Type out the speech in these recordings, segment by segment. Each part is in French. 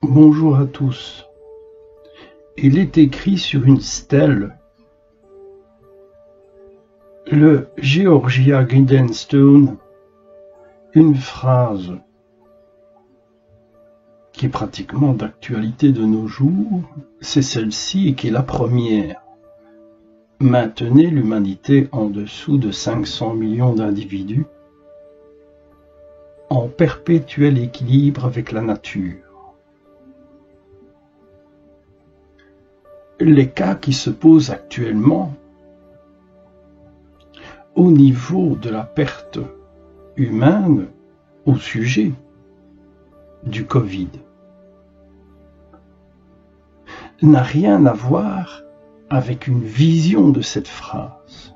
Bonjour à tous. Il est écrit sur une stèle. Le Georgia Guidenstone, une phrase qui est pratiquement d'actualité de nos jours, c'est celle-ci et qui est la première. Maintenez l'humanité en dessous de 500 millions d'individus en perpétuel équilibre avec la nature. Les cas qui se posent actuellement au niveau de la perte humaine au sujet du Covid n'a rien à voir avec une vision de cette phrase.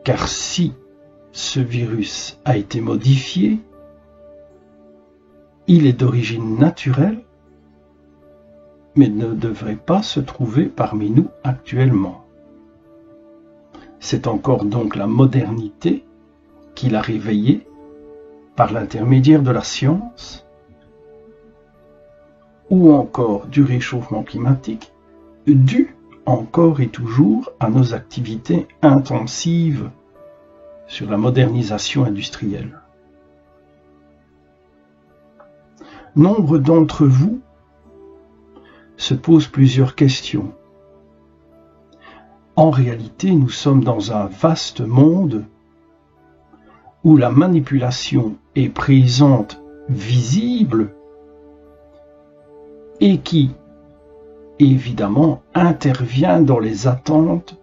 Car si ce virus a été modifié, il est d'origine naturelle, mais ne devrait pas se trouver parmi nous actuellement. C'est encore donc la modernité qui l'a réveillé par l'intermédiaire de la science ou encore du réchauffement climatique, dû encore et toujours à nos activités intensives sur la modernisation industrielle. Nombre d'entre vous se posent plusieurs questions. En réalité, nous sommes dans un vaste monde où la manipulation est présente, visible, et qui, évidemment, intervient dans les attentes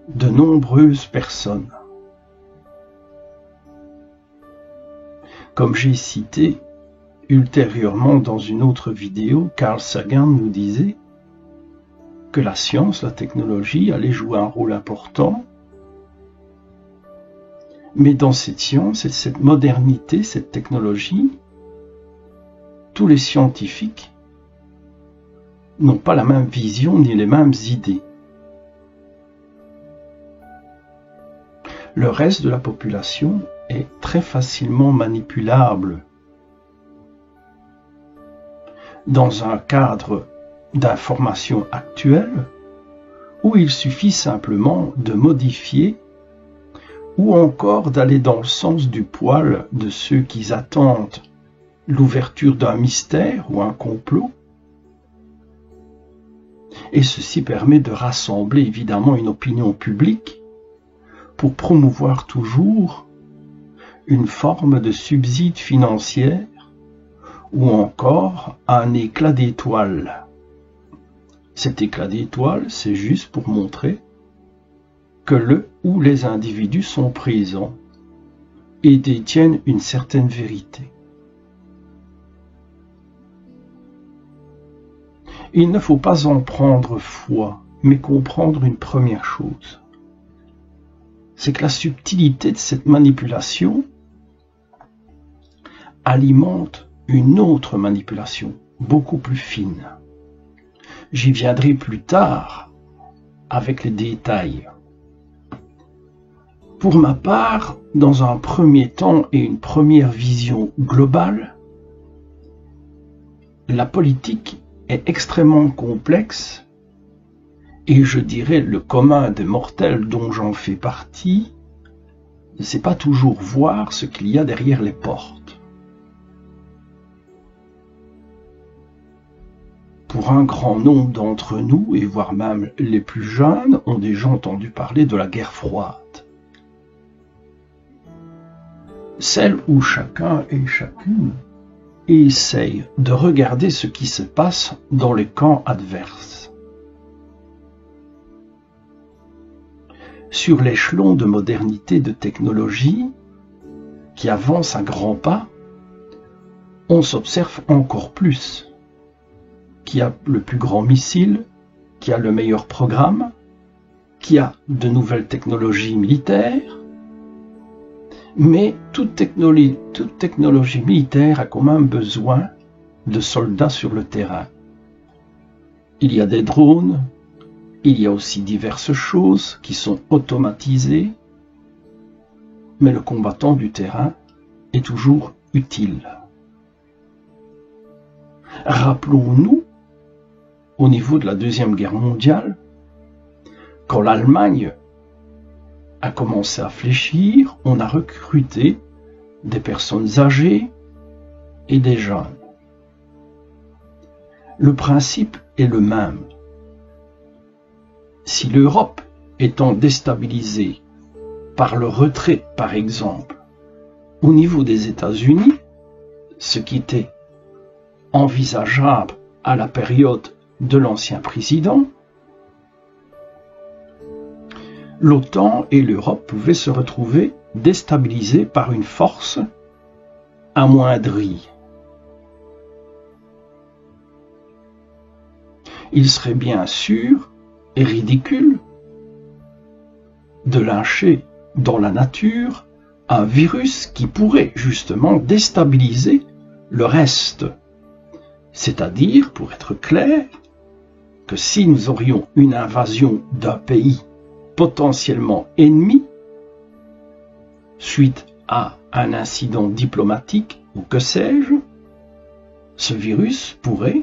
de nombreuses personnes. Comme j'ai cité ultérieurement dans une autre vidéo, Carl Sagan nous disait que la science, la technologie allait jouer un rôle important, mais dans cette science et cette modernité, cette technologie, tous les scientifiques n'ont pas la même vision ni les mêmes idées. Le reste de la population est très facilement manipulable dans un cadre d'information actuelle où il suffit simplement de modifier ou encore d'aller dans le sens du poil de ceux qui attendent l'ouverture d'un mystère ou un complot. Et ceci permet de rassembler évidemment une opinion publique pour promouvoir toujours une forme de subside financière ou encore un éclat d'étoile. Cet éclat d'étoile, c'est juste pour montrer que le ou les individus sont présents et détiennent une certaine vérité. Il ne faut pas en prendre foi, mais comprendre une première chose. C'est que la subtilité de cette manipulation alimente une autre manipulation, beaucoup plus fine. J'y viendrai plus tard avec les détails. Pour ma part, dans un premier temps et une première vision globale, la politique est extrêmement complexe et je dirais le commun des mortels dont j'en fais partie ne sait pas toujours voir ce qu'il y a derrière les portes. Pour un grand nombre d'entre nous, et voire même les plus jeunes, ont déjà entendu parler de la guerre froide. Celle où chacun et chacune essaye de regarder ce qui se passe dans les camps adverses. Sur l'échelon de modernité de technologie qui avance à grands pas, on s'observe encore plus. Qui a le plus grand missile, qui a le meilleur programme, qui a de nouvelles technologies militaires. Mais toute technologie militaire a quand même besoin de soldats sur le terrain. Il y a des drones, il y a aussi diverses choses qui sont automatisées, mais le combattant du terrain est toujours utile. Rappelons-nous, au niveau de la Deuxième Guerre mondiale, quand l'Allemagne a commencé à fléchir, on a recruté des personnes âgées et des jeunes. Le principe est le même. Si l'Europe étant déstabilisée par le retrait, par exemple, au niveau des États-Unis, ce qui était envisageable à la période de l'ancien président, l'OTAN et l'Europe pouvaient se retrouver déstabilisées par une force amoindrie. Il serait bien sûr et ridicule de lâcher dans la nature un virus qui pourrait justement déstabiliser le reste. C'est-à-dire, pour être clair, que si nous aurions une invasion d'un pays potentiellement ennemi, suite à un incident diplomatique ou que sais-je, ce virus pourrait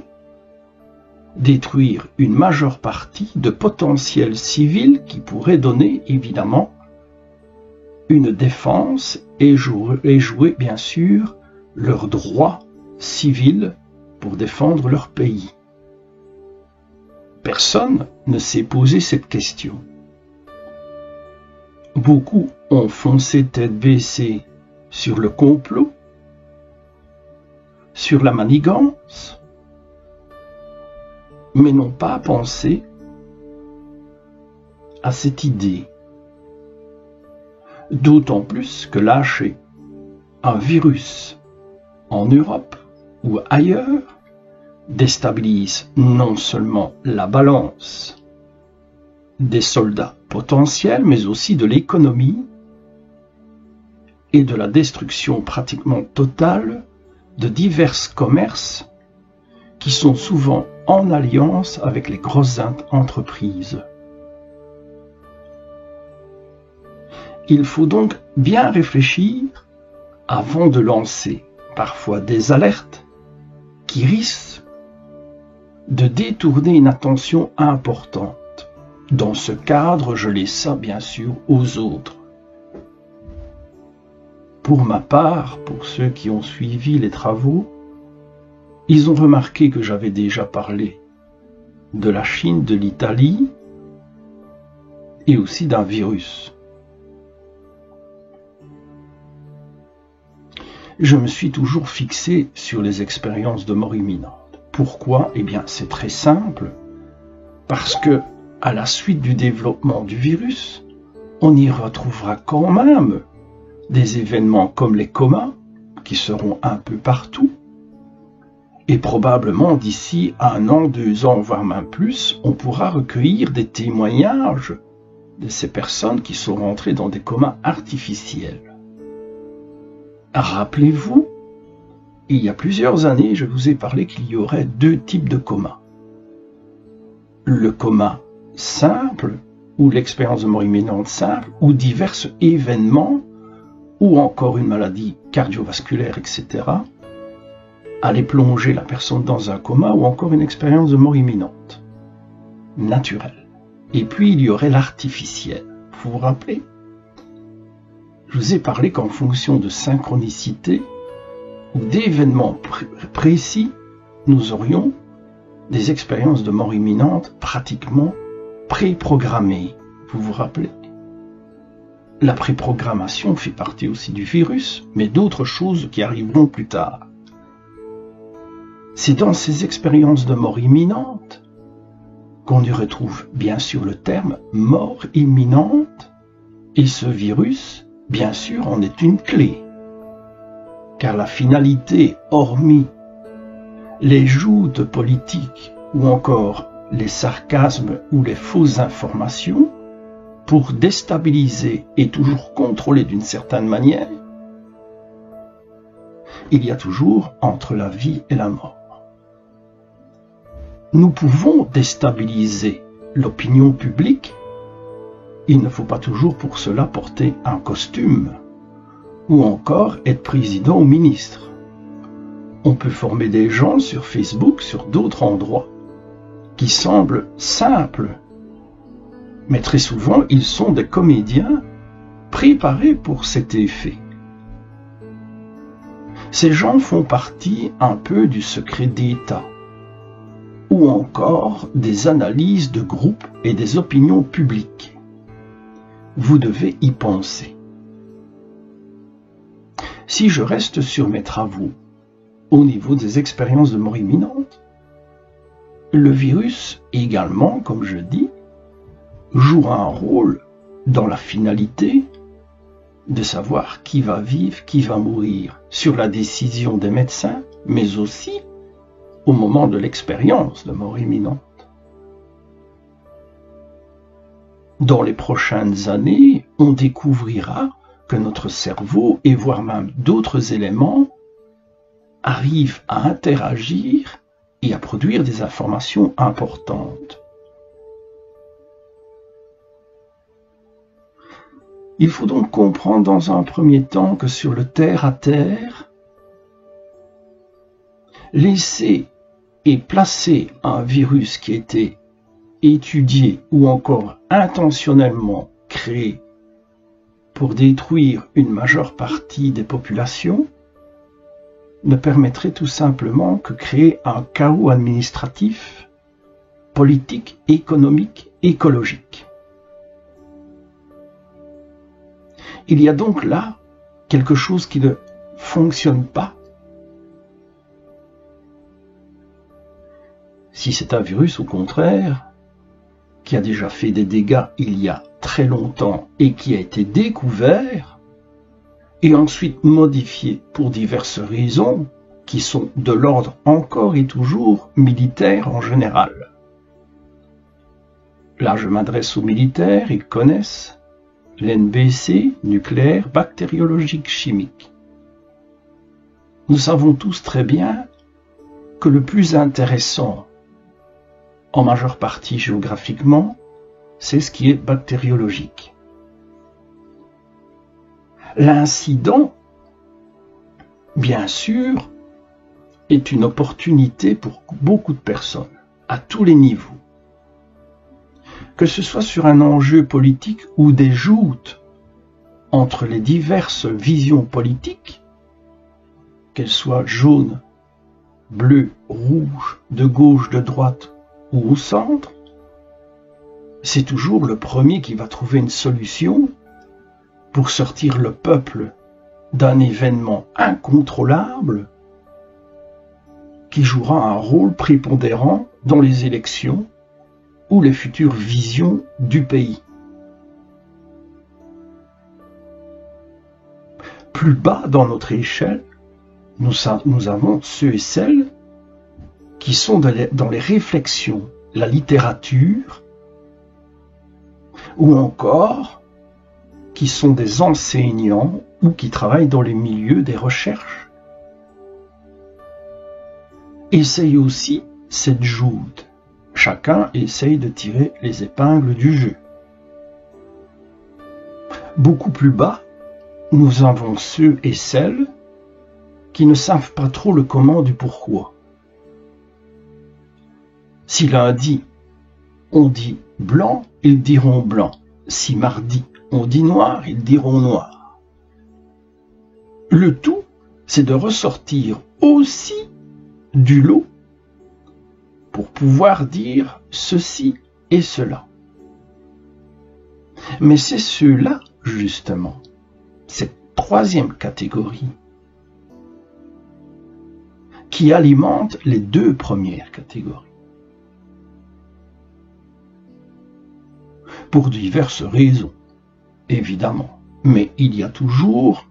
détruire une majeure partie de potentiels civils qui pourraient donner évidemment une défense et jouer bien sûr leurs droits civils pour défendre leur pays. Personne ne s'est posé cette question. Beaucoup ont foncé tête baissée sur le complot, sur la manigance, mais n'ont pas pensé à cette idée. D'autant plus que lâcher un virus en Europe ou ailleurs déstabilise non seulement la balance des soldats potentiels, mais aussi de l'économie et de la destruction pratiquement totale de divers commerces qui sont souvent en alliance avec les grosses entreprises. Il faut donc bien réfléchir avant de lancer parfois des alertes qui risquent de détourner une attention importante. Dans ce cadre, je laisse ça bien sûr aux autres. Pour ma part, pour ceux qui ont suivi les travaux, ils ont remarqué que j'avais déjà parlé de la Chine, de l'Italie et aussi d'un virus. Je me suis toujours fixé sur les expériences de mort imminente. Pourquoi? Eh bien, c'est très simple. Parce que, à la suite du développement du virus, on y retrouvera quand même des événements comme les comas, qui seront un peu partout. Et probablement d'ici 1 an, 2 ans, voire même plus, on pourra recueillir des témoignages de ces personnes qui sont rentrées dans des comas artificiels. Rappelez-vous, il y a plusieurs années, je vous ai parlé qu'il y aurait 2 types de comas. Le coma simple, ou l'expérience de mort imminente simple, ou divers événements, ou encore une maladie cardiovasculaire, etc., allaient plonger la personne dans un coma, ou encore une expérience de mort imminente, naturelle. Et puis il y aurait l'artificiel. Vous vous rappelez? Je vous ai parlé qu'en fonction de synchronicité ou d'événements précis, nous aurions des expériences de mort imminente pratiquement préprogrammées. Vous vous rappelez? La préprogrammation fait partie aussi du virus, mais d'autres choses qui arriveront plus tard. C'est dans ces expériences de mort imminente qu'on y retrouve bien sûr le terme mort imminente, et ce virus, bien sûr, en est une clé, car la finalité, hormis les joutes politiques ou encore les sarcasmes ou les fausses informations, pour déstabiliser et toujours contrôler d'une certaine manière, il y a toujours entre la vie et la mort. Nous pouvons déstabiliser l'opinion publique. Il ne faut pas toujours pour cela porter un costume ou encore être président ou ministre. On peut former des gens sur Facebook, sur d'autres endroits, qui semblent simples. Mais très souvent, ils sont des comédiens préparés pour cet effet. Ces gens font partie un peu du secret d'État, ou encore des analyses de groupes et des opinions publiques. Vous devez y penser. Si je reste sur mes travaux au niveau des expériences de mort imminente, le virus également, comme je dis, jouera un rôle dans la finalité de savoir qui va vivre, qui va mourir, sur la décision des médecins, mais aussi au moment de l'expérience de mort imminente. Dans les prochaines années, on découvrira que notre cerveau, et voire même d'autres éléments, arrivent à interagir et à produire des informations importantes. Il faut donc comprendre dans un premier temps que sur le terre-à-terre, laisser et placer un virus qui a été étudié ou encore intentionnellement créé pour détruire une majeure partie des populations ne permettrait tout simplement que créer un chaos administratif, politique, économique, écologique. Il y a donc là quelque chose qui ne fonctionne pas. Si c'est un virus, au contraire, qui a déjà fait des dégâts il y a très longtemps et qui a été découvert, et ensuite modifié pour diverses raisons, qui sont de l'ordre encore et toujours militaire en général. Là, je m'adresse aux militaires, ils connaissent l'NBC, nucléaire, bactériologique, chimique. Nous savons tous très bien que le plus intéressant, en majeure partie géographiquement, c'est ce qui est bactériologique. L'incident, bien sûr, est une opportunité pour beaucoup de personnes, à tous les niveaux. Que ce soit sur un enjeu politique ou des joutes entre les diverses visions politiques, qu'elles soient jaunes, bleues, rouges, de gauche, de droite ou au centre, c'est toujours le premier qui va trouver une solution pour sortir le peuple d'un événement incontrôlable qui jouera un rôle prépondérant dans les élections ou les futures visions du pays. Plus bas dans notre échelle, nous avons ceux et celles qui sont dans les réflexions, la littérature, ou encore qui sont des enseignants ou qui travaillent dans les milieux des recherches. Essaye aussi cette joute. Chacun essaye de tirer les épingles du jeu. Beaucoup plus bas, nous avons ceux et celles qui ne savent pas trop le comment du pourquoi. Si lundi, on dit blanc, ils diront blanc. Si mardi, on dit noir, ils diront noir. Le tout, c'est de ressortir aussi du lot pour pouvoir dire ceci et cela. Mais c'est ceux-là, justement, cette troisième catégorie, qui alimente les deux premières catégories. Pour diverses raisons, évidemment. Mais il y a toujours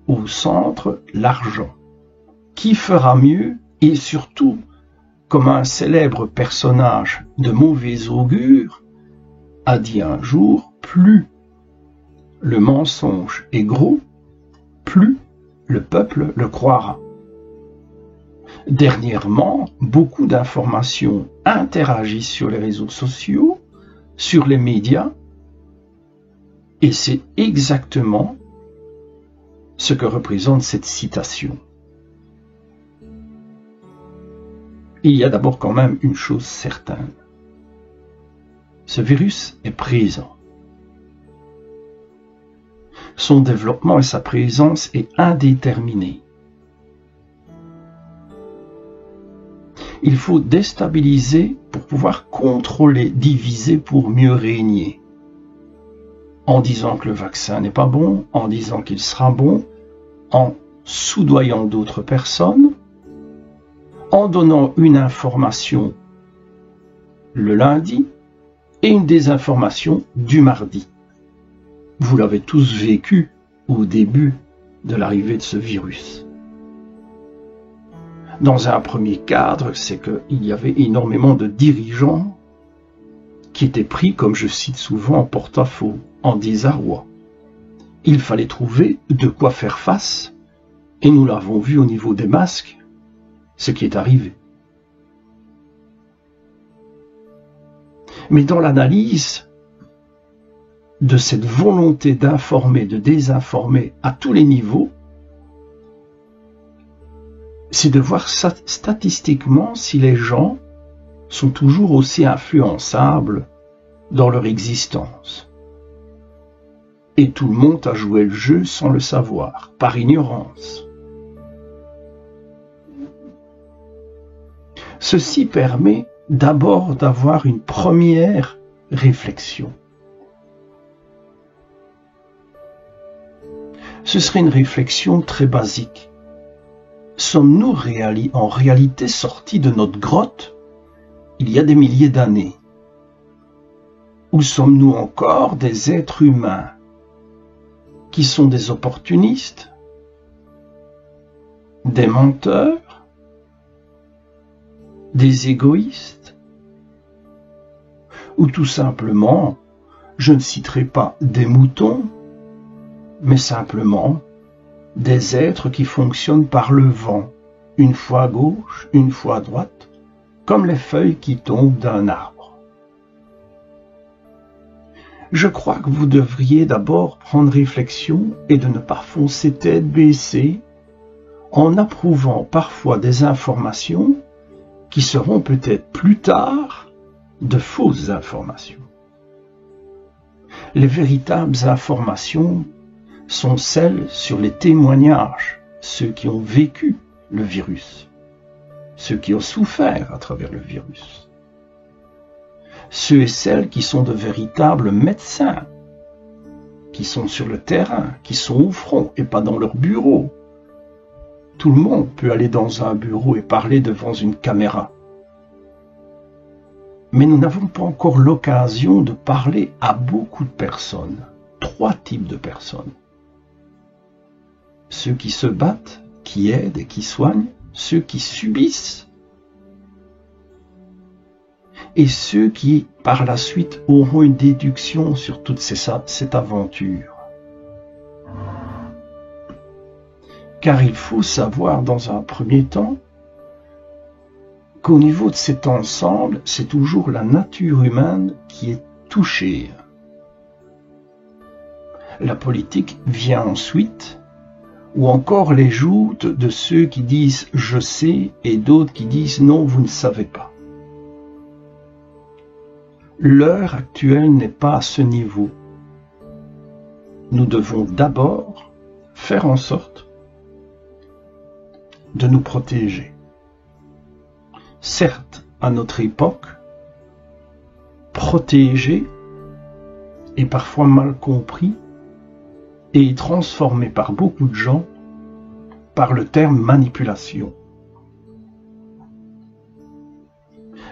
au centre l'argent. Qui fera mieux et surtout, comme un célèbre personnage de mauvais augure a dit un jour, plus le mensonge est gros, plus le peuple le croira. Dernièrement, beaucoup d'informations interagissent sur les réseaux sociaux, sur les médias, et c'est exactement ce que représente cette citation. il y a d'abord quand même une chose certaine. Ce virus est présent. Son développement et sa présence est indéterminée. Il faut déstabiliser pour pouvoir contrôler, diviser pour mieux régner. En disant que le vaccin n'est pas bon, en disant qu'il sera bon, en soudoyant d'autres personnes, en donnant une information le lundi et une désinformation du mardi. Vous l'avez tous vécu au début de l'arrivée de ce virus. Dans un premier cadre, c'est qu'il y avait énormément de dirigeants qui étaient pris, comme je cite souvent, en porte-à-faux, en désarroi. Il fallait trouver de quoi faire face, et nous l'avons vu au niveau des masques, ce qui est arrivé. Mais dans l'analyse de cette volonté d'informer, de désinformer à tous les niveaux, c'est de voir statistiquement si les gens sont toujours aussi influençables dans leur existence. Et tout le monde a joué le jeu sans le savoir, par ignorance. Ceci permet d'abord d'avoir une première réflexion. Ce serait une réflexion très basique. Sommes-nous en réalité sortis de notre grotte il y a des milliers d'années? Ou sommes-nous encore des êtres humains qui sont des opportunistes, des menteurs, des égoïstes, ou tout simplement, je ne citerai pas des moutons, mais simplement des êtres qui fonctionnent par le vent, une fois à gauche, une fois à droite, comme les feuilles qui tombent d'un arbre. Je crois que vous devriez d'abord prendre réflexion et de ne pas foncer tête baissée en approuvant parfois des informations qui seront peut-être plus tard de fausses informations. Les véritables informations sont celles sur les témoignages, ceux qui ont vécu le virus, ceux qui ont souffert à travers le virus, ceux et celles qui sont de véritables médecins, qui sont sur le terrain, qui sont au front et pas dans leur bureau. Tout le monde peut aller dans un bureau et parler devant une caméra. Mais nous n'avons pas encore l'occasion de parler à beaucoup de personnes, 3 types de personnes. Ceux qui se battent, qui aident et qui soignent, ceux qui subissent, et ceux qui, par la suite, auront une déduction sur toute cette aventure. Car il faut savoir, dans un premier temps, qu'au niveau de cet ensemble, c'est toujours la nature humaine qui est touchée. La politique vient ensuite, ou encore les joutes de ceux qui disent « je sais » et d'autres qui disent « non, vous ne savez pas ». L'heure actuelle n'est pas à ce niveau. Nous devons d'abord faire en sorte de nous protéger. Certes, à notre époque, protéger est parfois mal compris et transformé par beaucoup de gens par le terme manipulation.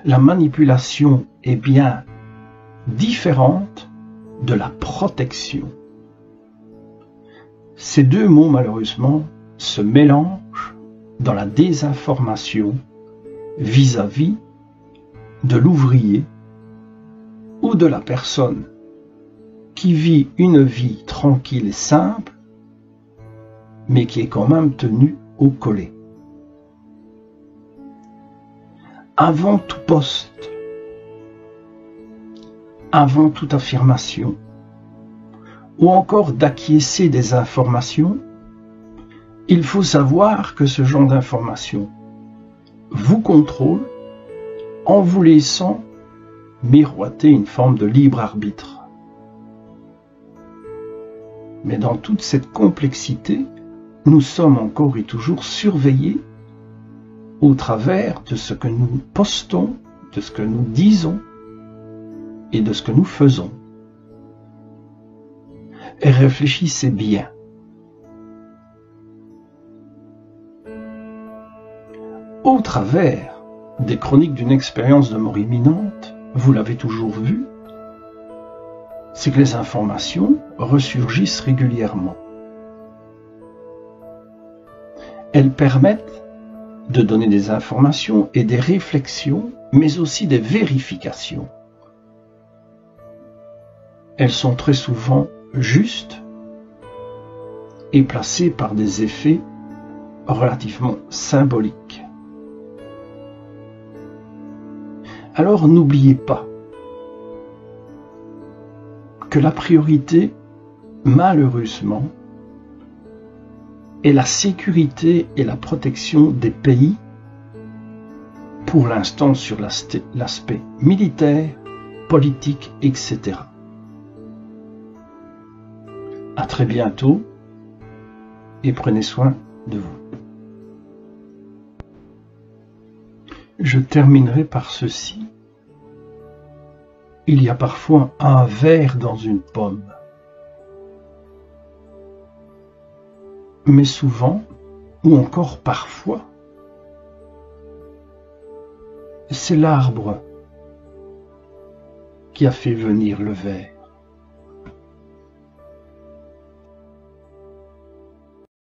La manipulation est bien différente de la protection. Ces deux mots, malheureusement, se mélangent dans la désinformation vis-à-vis de l'ouvrier ou de la personne qui vit une vie tranquille et simple, mais qui est quand même tenue au collet. Avant tout poste, avant toute affirmation, ou encore d'acquiescer des informations, il faut savoir que ce genre d'informations vous contrôle en vous laissant miroiter une forme de libre arbitre. Mais dans toute cette complexité, nous sommes encore et toujours surveillés au travers de ce que nous postons, de ce que nous disons et de ce que nous faisons. Et réfléchissez bien. Au travers des chroniques d'une expérience de mort imminente, vous l'avez toujours vu, c'est que les informations ressurgissent régulièrement. Elles permettent de donner des informations et des réflexions, mais aussi des vérifications. Elles sont très souvent justes et placées par des effets relativement symboliques. Alors n'oubliez pas que la priorité, malheureusement, est la sécurité et la protection des pays, pour l'instant sur l'aspect militaire, politique, etc. À très bientôt et prenez soin de vous. Je terminerai par ceci. Il y a parfois un ver dans une pomme. Mais souvent, ou encore parfois, c'est l'arbre qui a fait venir le ver.